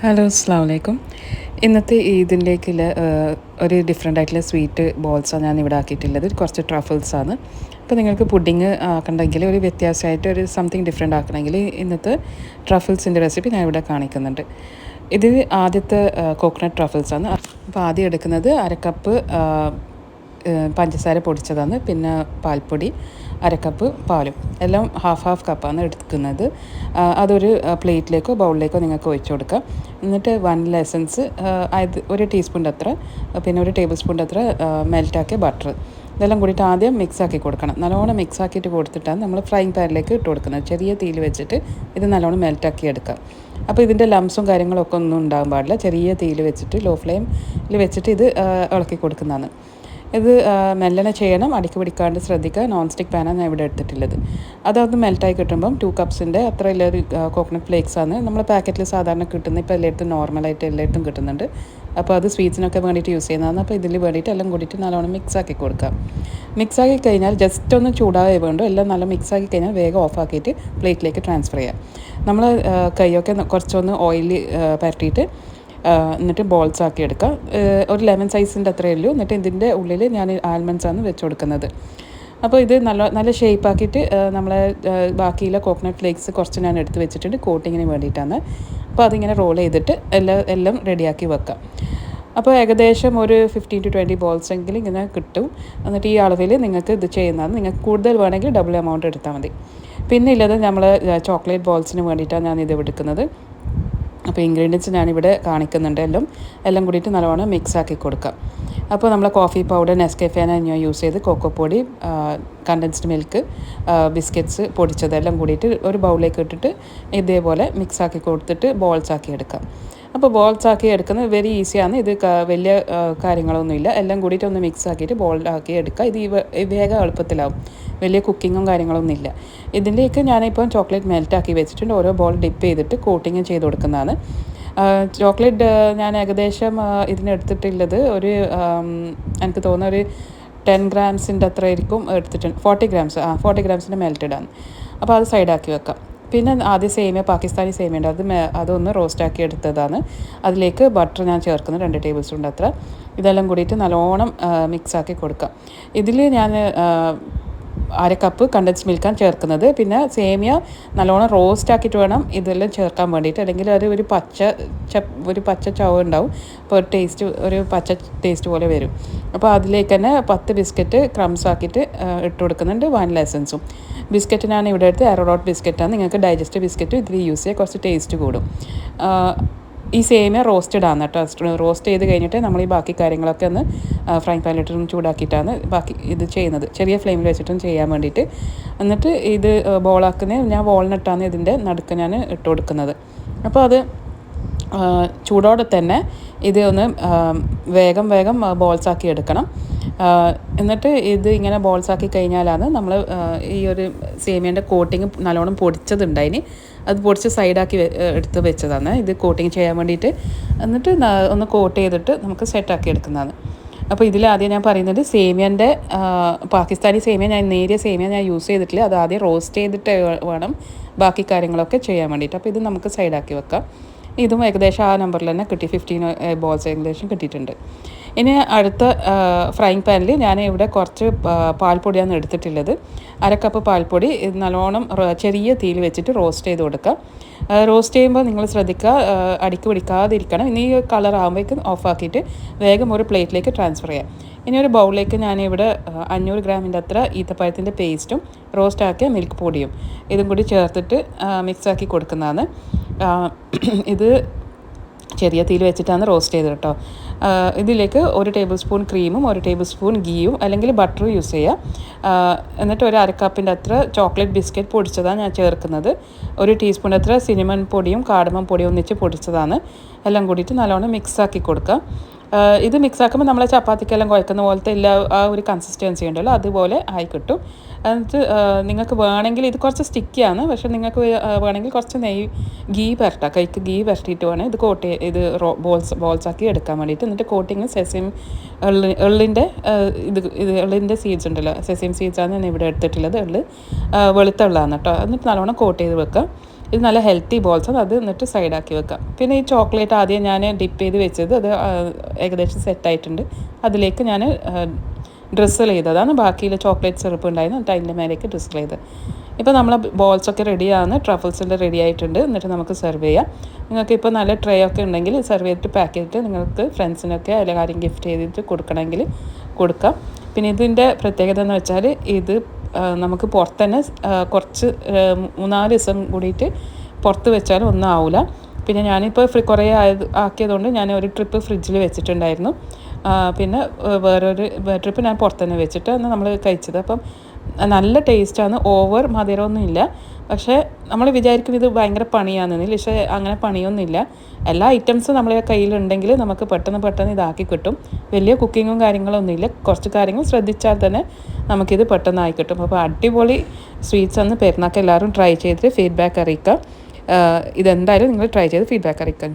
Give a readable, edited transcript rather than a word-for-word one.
Hello അസ്സാം വലൈക്കും. ഇന്നത്തെ ഇതിലേക്കുള്ള ഒരു ഡിഫറെൻ്റ് ആയിട്ടുള്ള സ്വീറ്റ് ബോൾസാണ് ഞാൻ ഇവിടെ ആക്കിയിട്ടുള്ളത്. കുറച്ച് ട്രഫിൾസാണ്. അപ്പോൾ നിങ്ങൾക്ക് പുഡിങ് ആക്കണമെങ്കിൽ ഒരു വ്യത്യാസമായിട്ട് ഒരു സംതിങ് ഡിഫറെൻ്റ് ആക്കണമെങ്കിൽ ഇന്നത്തെ ട്രഫിൾസിൻ്റെ റെസിപ്പി ഞാൻ ഇവിടെ കാണിക്കുന്നുണ്ട്. ഇത് ആദ്യത്തെ കോക്കനട്ട് ട്രഫിൾസാണ്. അപ്പോൾ ആദ്യം എടുക്കുന്നത് അരക്കപ്പ് പഞ്ചസാര പൊടിച്ചതാണ്, പിന്നെ പാൽപ്പൊടി അരക്കപ്പ് പാലും, എല്ലാം ഹാഫ് കപ്പാണ് എടുക്കുന്നത്. അതൊരു പ്ലേറ്റിലേക്കോ ബൗളിലേക്കോ നിങ്ങൾക്ക് ഒഴിച്ചു കൊടുക്കാം. എന്നിട്ട് വനില എസൻസ് ഒരു ടീസ്പൂണിൻ്റെ അത്ര, പിന്നെ ഒരു ടേബിൾ സ്പൂണിൻ്റെ അത്ര മെൽറ്റാക്കിയ ബട്ടർ, ഇതെല്ലാം കൂടിയിട്ട് ആദ്യം മിക്സാക്കി കൊടുക്കണം. നല്ലോണം മിക്സാക്കിയിട്ട് കൊടുത്തിട്ടാണ് നമ്മൾ ഫ്രൈങ് പാനിലേക്ക് ഇട്ട് കൊടുക്കുന്നത്. ചെറിയ തീയിൽ വെച്ചിട്ട് ഇത് നല്ലോണം മെൽറ്റാക്കി എടുക്കാം. അപ്പോൾ ഇതിൻ്റെ ലംസും കാര്യങ്ങളൊക്കെ ഒന്നും ഉണ്ടാകാൻ പാടില്ല. ചെറിയ തീയിൽ വെച്ചിട്ട് ലോ ഫ്ലെയിമിൽ വെച്ചിട്ട് ഇത് ഇളക്കി കൊടുക്കുന്നതാണ്. ഇത് മെല്ലനെ ചെയ്യണം, അടിക്ക് പിടിക്കാണ്ട് ശ്രദ്ധിക്കുക. നോൺ സ്റ്റിക്ക് പാനാണ് ഞാൻ ഇവിടെ എടുത്തിട്ടുള്ളത്. അതൊന്ന് മെൽറ്റായി കിട്ടുമ്പം 2 കപ്സിൻ്റെ അത്ര ഒരു കോക്കനട്ട് ഫ്ലേക്സാണ് നമ്മൾ പാക്കറ്റിൽ സാധാരണ കിട്ടുന്നത്. ഇപ്പോൾ എല്ലായിടത്തും നോർമലായിട്ട് എല്ലായിടത്തും കിട്ടുന്നുണ്ട്. അപ്പോൾ അത് സ്വീറ്റ്സിനൊക്കെ വേണ്ടിയിട്ട് യൂസ് ചെയ്യുന്നതാണ്. അപ്പോൾ ഇതിൽ വേണ്ടിയിട്ട് എല്ലാം കൂടിയിട്ട് നല്ലോണം മിക്സാക്കി കൊടുക്കാം. മിക്സാക്കി കഴിഞ്ഞാൽ ജസ്റ്റ് ഒന്ന് ചൂടാകേ വേണ്ടു. എല്ലാം നല്ല മിക്സാക്കി കഴിഞ്ഞാൽ വേഗം ഓഫാക്കിയിട്ട് പ്ലേറ്റിലേക്ക് ട്രാൻസ്ഫർ ചെയ്യാം. നമ്മൾ കൈയൊക്കെ കുറച്ചൊന്ന് ഓയിൽ പരട്ടിയിട്ട് എന്നിട്ട് ബോൾസ് ആക്കി എടുക്കുക. ഒരു ലെമൺ സൈസിൻ്റെ അത്രയേ ഉള്ളൂ. എന്നിട്ട് ഇതിൻ്റെ ഉള്ളിൽ ഞാൻ ആൽമണ്ട്സാണ് വെച്ച് കൊടുക്കുന്നത്. അപ്പോൾ ഇത് നല്ല ഷേപ്പാക്കിയിട്ട് നമ്മളെ ബാക്കിയുള്ള കോക്കനട്ട് ഫ്ലേക്സ് കുറച്ച് ഞാൻ എടുത്ത് വെച്ചിട്ടുണ്ട് കോട്ടിങ്ങിന് വേണ്ടിയിട്ടാണ്. അപ്പോൾ അതിങ്ങനെ റോൾ ചെയ്തിട്ട് എല്ലാം റെഡിയാക്കി വെക്കാം. അപ്പോൾ ഏകദേശം ഒരു 15 to 20 ബോൾസ് എങ്കിലും ഇങ്ങനെ കിട്ടും. എന്നിട്ട് ഈ അളവിൽ നിങ്ങൾക്ക് ഇത് ചെയ്യുന്നതാണ്. നിങ്ങൾക്ക് കൂടുതൽ വേണമെങ്കിൽ ഡബിൾ എമൗണ്ട് എടുത്താൽ മതി. പിന്നെ ഉള്ളത് നമ്മൾ ചോക്ലേറ്റ് ബോൾസിന് വേണ്ടിയിട്ടാണ് ഞാൻ ഇത് എടുക്കുന്നത്. അപ്പോൾ ഇൻഗ്രീഡിയൻസ് ഞാനിവിടെ കാണിക്കുന്നുണ്ട്. എല്ലാം കൂടിയിട്ട് നല്ലവണ്ണം മിക്സാക്കി കൊടുക്കാം. അപ്പോൾ നമ്മൾ കോഫി പൗഡർ, നെസ്കഫേന ഞാൻ യൂസ് ചെയ്ത്, കൊക്കോപ്പൊടി, കണ്ടൻസ്ഡ് മിൽക്ക്, ബിസ്ക്കറ്റ്സ് പൊടിച്ചതെല്ലാം കൂടിയിട്ട് ഒരു ബൗളിലേക്ക് ഇട്ടിട്ട് ഇതേപോലെ മിക്സാക്കി കൊടുത്തിട്ട് ബോൾസാക്കി എടുക്കാം. അപ്പോൾ ബോൾസാക്കി എടുക്കുന്നത് വെരി ഈസിയാണ്. ഇത് വലിയ കാര്യങ്ങളൊന്നുമില്ല. എല്ലാം കൂടിയിട്ട് ഒന്ന് മിക്സ് ആക്കിയിട്ട് ബോളാക്കി എടുക്കുക. ഇത് വേഗം എളുപ്പത്തിലാവും. വലിയ കുക്കിങ്ങും കാര്യങ്ങളൊന്നും ഇല്ല. ഇതിൻ്റെയൊക്കെ ഞാനിപ്പം ചോക്ലേറ്റ് മെൽറ്റാക്കി വെച്ചിട്ടുണ്ട്. ഓരോ ബോൾ ഡിപ്പ് ചെയ്തിട്ട് കോട്ടിങ് ചെയ്ത് കൊടുക്കുന്നതാണ്. ചോക്ലേറ്റ് ഞാൻ ഏകദേശം ഇതിനെടുത്തിട്ടുള്ളത് ഒരു എനിക്ക് തോന്നുന്ന ഒരു 10 ഗ്രാംസിൻ്റെ അത്ര ആയിരിക്കും എടുത്തിട്ടുണ്ട്. 40 ഗ്രാംസിൻ്റെ മെൽറ്റഡാണ്. അപ്പോൾ അത് സൈഡാക്കി വെക്കാം. പിന്നെ ആദ്യം സേമിയ, പാകിസ്ഥാനി സേമിയ ഉണ്ട്, അതൊന്ന് റോസ്റ്റാക്കി എടുത്തതാണ്. അതിലേക്ക് ബട്ടർ ഞാൻ ചേർക്കുന്നത് 2 ടേബിൾ സ്പൂൺ അത്ര. ഇതെല്ലാം കൂടിയിട്ട് നല്ലോണം മിക്സാക്കി കൊടുക്കാം. ഇതിൽ ഞാൻ അരക്കപ്പ് കണ്ടൻസ് മിൽക്കാണ് ചേർക്കുന്നത്. പിന്നെ സേമിയ നല്ലോണം റോസ്റ്റ് ആക്കിയിട്ട് വേണം ഇതെല്ലാം ചേർക്കാൻ വേണ്ടിയിട്ട്, അല്ലെങ്കിൽ അത് ഒരു പച്ച ചവ ഉണ്ടാവും. അപ്പോൾ ഒരു പച്ച ടേസ്റ്റ് പോലെ വരും. അപ്പോൾ അതിലേക്ക് തന്നെ 10 ബിസ്ക്കറ്റ് ക്രംസ് ആക്കിയിട്ട് ഇട്ട് കൊടുക്കുന്നുണ്ട്. വാനില എസൻസും. ബിസ്ക്കറ്റ് ഞാൻ ഇവിടെ എടുത്ത് അരോറോട്ട് ബിസ്ക്കറ്റാണ്. നിങ്ങൾക്ക് ഡൈജസ്റ്റ് ബിസ്ക്കറ്റ് ഇതിൽ യൂസ് ചെയ്യുക, കുറച്ച് ടേസ്റ്റ് കൂടും. ഈ സേമിയ റോസ്റ്റഡ് ആണ് കേട്ടോ. റോസ്റ്റ് ചെയ്ത് കഴിഞ്ഞിട്ട് നമ്മൾ ഈ ബാക്കി കാര്യങ്ങളൊക്കെ ഒന്ന് ഫ്രൈ പാനിലിട്ടും ചൂടാക്കിയിട്ടാണ് ബാക്കി ഇത് ചെയ്യുന്നത്. ചെറിയ ഫ്ലെയിമിൽ വെച്ചിട്ടും ചെയ്യാൻ വേണ്ടിയിട്ട്. എന്നിട്ട് ഇത് ബോളാക്കുന്നത് ഞാൻ വാൾനട്ടാണ് ഇതിൻ്റെ നടുക്ക് ഞാൻ ഇട്ട് കൊടുക്കുന്നത്. അപ്പോൾ അത് ചൂടോടെ തന്നെ ഇത് ഒന്ന് വേഗം ബോൾസാക്കി എടുക്കണം. എന്നിട്ട് ഇത് ഇങ്ങനെ ബോൾസാക്കി കഴിഞ്ഞാലാണ് നമ്മൾ ഈ ഒരു സേമിയൻ്റെ കോട്ടിങ് നല്ലോണം പൊടിച്ചതുണ്ടായിന്, അത് പൊടിച്ച് സൈഡാക്കി എടുത്ത് വെച്ചതാണ് ഇത് കോട്ടിങ് ചെയ്യാൻ വേണ്ടിയിട്ട്. എന്നിട്ട് ഒന്ന് കോട്ട് ചെയ്തിട്ട് നമുക്ക് സെറ്റാക്കി എടുക്കുന്നതാണ്. അപ്പോൾ ഇതിലാദ്യം ഞാൻ പറയുന്നത് സേമിയൻ്റെ പാകിസ്ഥാനി സേമിയ, നേരിയ സേമിയ ഞാൻ യൂസ് ചെയ്തിട്ടില്ല. അത് ആദ്യം റോസ്റ്റ് ചെയ്തിട്ട് വേണം ബാക്കി കാര്യങ്ങളൊക്കെ ചെയ്യാൻ വേണ്ടിയിട്ട്. അപ്പോൾ ഇത് നമുക്ക് സൈഡാക്കി വെക്കാം. ഇതും ഏകദേശം ആ നമ്പറിൽ തന്നെ കിട്ടി. 15 ബോൾസ് ഏകദേശം കിട്ടിയിട്ടുണ്ട്. ഇനി അടുത്ത ഫ്രൈങ് പാനിൽ ഞാൻ ഇവിടെ കുറച്ച് പാൽപ്പൊടിയാണ് എടുത്തിട്ടുള്ളത്. അരക്കപ്പ് പാൽപ്പൊടി നല്ലോണം ചെറിയ തീയിൽ വെച്ചിട്ട് റോസ്റ്റ് ചെയ്ത് കൊടുക്കുക. റോസ്റ്റ് ചെയ്യുമ്പോൾ നിങ്ങൾ ശ്രദ്ധിക്കുക അടിക്ക് പിടിക്കാതിരിക്കണം. ഇനി കളർ ആകുമ്പോഴേക്കും ഓഫാക്കിയിട്ട് വേഗം ഒരു പ്ലേറ്റിലേക്ക് ട്രാൻസ്ഫർ ചെയ്യാം. ഇനി ഒരു ബൗളിലേക്ക് ഞാനിവിടെ 500 ഗ്രാമിൻ്റെ അത്ര ഈത്തപ്പഴത്തിൻ്റെ പേസ്റ്റും റോസ്റ്റാക്കിയ മിൽക്ക് പൊടിയും ഇതും കൂടി ചേർത്തിട്ട് മിക്സാക്കി കൊടുക്കുന്നതാണ്. ഇത് ചെറിയ തീയിൽ വെച്ചിട്ടാണ് റോസ്റ്റ് ചെയ്തത് കേട്ടോ. ഇതിലേക്ക് 1 ടേബിൾ സ്പൂൺ ക്രീമും 1 ടേബിൾ സ്പൂൺ ഗീയും അല്ലെങ്കിൽ ബട്ടറും യൂസ് ചെയ്യുക. എന്നിട്ട് ഒരു അരക്കപ്പിൻ്റെ അത്ര ചോക്ലേറ്റ് ബിസ്ക്കറ്റ് പൊടിച്ചതാണ് ഞാൻ ചേർക്കുന്നത്. 1 ടീസ്പൂൺ അത്ര സിനിമൺ പൊടിയും കാർഡമം പൊടിയും ഒന്നിച്ച് പൊടിച്ചതാണ്. എല്ലാം കൂടിയിട്ട് നല്ലോണം മിക്സാക്കി കൊടുക്കുക. ഇത് മിക്സാക്കുമ്പോൾ നമ്മളെ ചപ്പാത്തിക്കെല്ലാം കുഴക്കുന്ന പോലത്തെ ആ ഒരു കൺസിസ്റ്റൻസി ഉണ്ടല്ലോ, അതുപോലെ ആയി കിട്ടും. എന്നിട്ട് നിങ്ങൾക്ക് വേണമെങ്കിൽ ഇത് കുറച്ച് സ്റ്റിക്കിയാണ്, പക്ഷേ നിങ്ങൾക്ക് വേണമെങ്കിൽ കുറച്ച് ഗീ പുരട്ടാം. കൈക്ക് ഗീ പുരട്ടിയിട്ട് വേണം ഇത് ബോൾസാക്കി എടുക്കാൻ വേണ്ടിയിട്ട്. എന്നിട്ട് കോട്ടിങ് എള്ളിൻ്റെ എള്ളിൻ്റെ സീഡ്സ് ഉണ്ടല്ലോ, സെസിം സീഡ്സാണ് ഞാൻ ഇവിടെ എടുത്തിട്ടുള്ളത്. വെളുത്ത എള്ളാണ് കേട്ടോ. എന്നിട്ട് നല്ലോണം കോട്ട് ചെയ്ത് വെക്കുക. ഇത് നല്ല ഹെൽത്തി ബോൾസാണ്. അത് എന്നിട്ട് സൈഡാക്കി വെക്കാം. പിന്നെ ഈ ചോക്ലേറ്റ് ആദ്യം ഞാൻ ഡിപ്പ് ചെയ്ത് വെച്ചത് അത് ഏകദേശം സെറ്റായിട്ടുണ്ട്. അതിലേക്ക് ഞാൻ ഡ്രിസിൽ ചെയ്തതാണ്. ബാക്കിയിൽ ചോക്ലേറ്റ് സിറപ്പ് ഉണ്ടായിരുന്നു, എന്നിട്ട് അതിൻ്റെ മേലേക്ക് ഡ്രിസിൽ ചെയ്ത്. ഇപ്പോൾ നമ്മളെ ബോൾസൊക്കെ റെഡിയാണ്, ട്രഫിൾസിൻ്റെ റെഡി ആയിട്ടുണ്ട്. എന്നിട്ട് നമുക്ക് സെർവ് ചെയ്യാം. നിങ്ങൾക്ക് ഇപ്പോൾ നല്ല ട്രേ ഒക്കെ ഉണ്ടെങ്കിൽ സെർവ് ചെയ്തിട്ട് പാക്ക് ചെയ്തിട്ട് നിങ്ങൾക്ക് ഫ്രണ്ട്സിനൊക്കെ അല്ലെങ്കിൽ ആരും ഗിഫ്റ്റ് ചെയ്തിട്ട് കൊടുക്കണമെങ്കിൽ കൊടുക്കാം. പിന്നെ ഇതിൻ്റെ പ്രത്യേകത എന്ന് വെച്ചാൽ ഇത് നമുക്ക് പുറത്ത് തന്നെ കുറച്ച് 3-4 ദിവസം കൂടിയിട്ട് പുറത്ത് വെച്ചാലും ഒന്നും ആവില്ല. പിന്നെ ഞാനിപ്പോൾ കുറേ ആക്കിയതുകൊണ്ട് ഞാൻ ഒരു ട്രിപ്പ് ഫ്രിഡ്ജിൽ വെച്ചിട്ടുണ്ടായിരുന്നു. പിന്നെ വേറൊരു ട്രിപ്പ് ഞാൻ പുറത്ത് തന്നെ വെച്ചിട്ട് നമ്മൾ കഴിച്ചത്. അപ്പം നല്ല ടേസ്റ്റാണ്, ഓവർ മധുരമൊന്നും ഇല്ല. പക്ഷേ നമ്മൾ വിചാരിക്കും ഇത് ഭയങ്കര പണിയാണെന്നില്ല, പക്ഷേ അങ്ങനെ പണിയൊന്നുമില്ല. എല്ലാ ഐറ്റംസും നമ്മളെ കയ്യിലുണ്ടെങ്കിൽ നമുക്ക് പെട്ടെന്ന് ഇതാക്കി കിട്ടും. വലിയ കുക്കിങ്ങും കാര്യങ്ങളൊന്നും ഇല്ല. കുറച്ച് കാര്യങ്ങൾ ശ്രദ്ധിച്ചാൽ തന്നെ നമുക്കിത് പെട്ടെന്നായി കിട്ടും. അപ്പോൾ അടിപൊളി സ്വീറ്റ്സ് ആണ്. പെരുന്നാൾക്ക് എല്ലാവരും ട്രൈ ചെയ്തിട്ട് ഫീഡ്ബാക്ക് അറിയിക്കുക. ഇതെന്തായാലും നിങ്ങൾ ട്രൈ ചെയ്ത് ഫീഡ്ബാക്ക് അറിയിക്കുക.